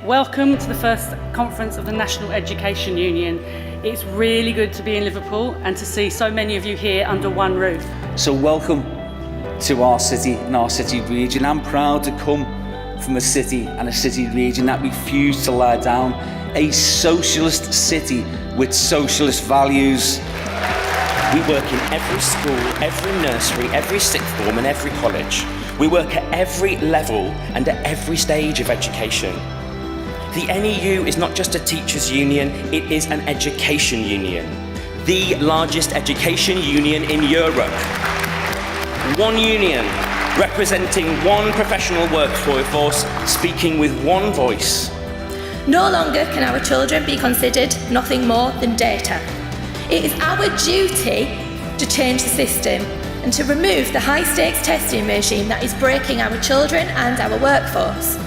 Welcome to the first conference of the National Education Union. It's really good to be in Liverpool and to see so many of you here under one roof. So welcome to our city and our city region. I'm proud to come from a city and a city region that refused to lie down, a socialist city with socialist values. We work in every school, every nursery, every sixth form and every college. We work at every level and at every stage of education. The NEU is not just a teachers' union, it is an education union. The largest education union in Europe. One union, representing one professional workforce, speaking with one voice. No longer can our children be considered nothing more than data. It is our duty to change the system and to remove the high-stakes testing regime that is breaking our children and our workforce.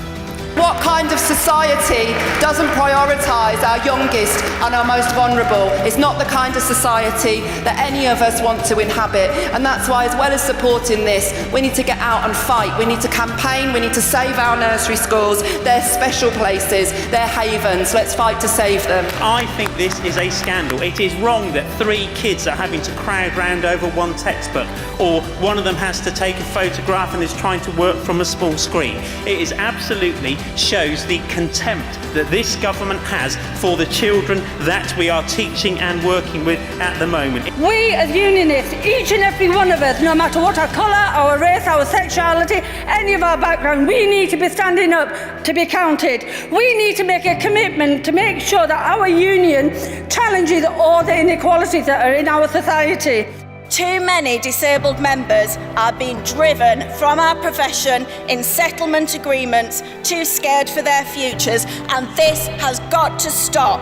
What kind of society doesn't prioritise our youngest and our most vulnerable is not the kind of society that any of us want to inhabit. And that's why, as well as supporting this, we need to get out and fight. We need to campaign, we need to save our nursery schools. They're special places, they're havens. Let's fight to save them. I think this is a scandal. It is wrong that 3 kids are having to crowd round over one textbook, or one of them has to take a photograph and is trying to work from a small screen. It is absolutely shows the contempt that this government has for the children that we are teaching and working with at the moment. We as unionists, each and every one of us, no matter what our colour, our race, our sexuality, any of our background, we need to be standing up to be counted. We need to make a commitment to make sure that our union challenges all the inequalities that are in our society. Too many disabled members are being driven from our profession in settlement agreements, too scared for their futures, and this has got to stop.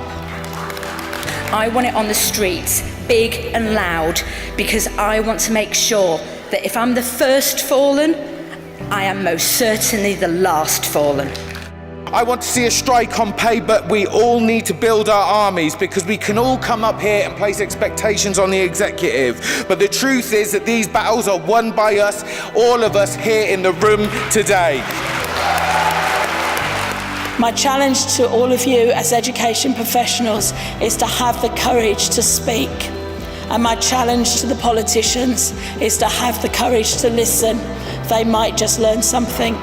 I want it on the streets, big and loud, because I want to make sure that if I'm the first fallen, I am most certainly the last fallen. I want to see a strike on pay, but we all need to build our armies, because we can all come up here and place expectations on the executive. But the truth is that these battles are won by us, all of us here in the room today. My challenge to all of you as education professionals is to have the courage to speak. And my challenge to the politicians is to have the courage to listen. They might just learn something.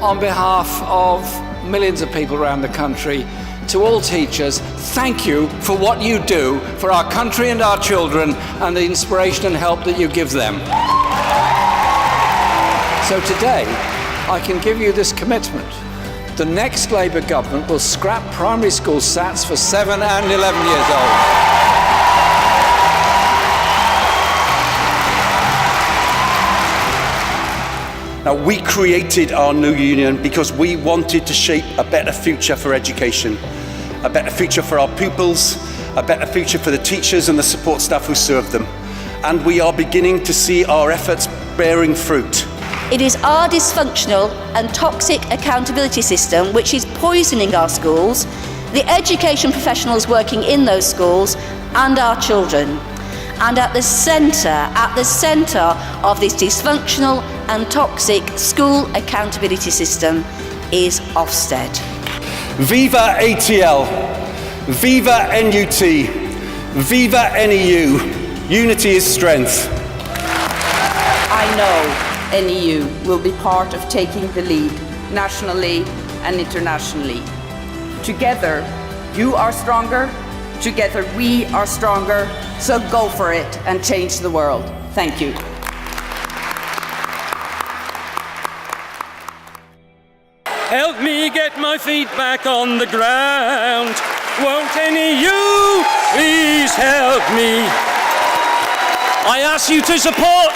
On behalf of millions of people around the country, to all teachers, thank you for what you do for our country and our children and the inspiration and help that you give them. So today, I can give you this commitment. The next Labour government will scrap primary school SATs for 7 and 11 years old. Now, we created our new union because we wanted to shape a better future for education, a better future for our pupils, a better future for the teachers and the support staff who serve them. And we are beginning to see our efforts bearing fruit. It is our dysfunctional and toxic accountability system which is poisoning our schools, the education professionals working in those schools, and our children. And at the centre of this dysfunctional and toxic school accountability system is Ofsted. Viva ATL, Viva NUT, Viva NEU, unity is strength. I know NEU will be part of taking the lead nationally and internationally. Together, you are stronger, together we are stronger, so go for it and change the world. Thank you. Help me get my feet back on the ground. Won't any of you please help me? I ask you to support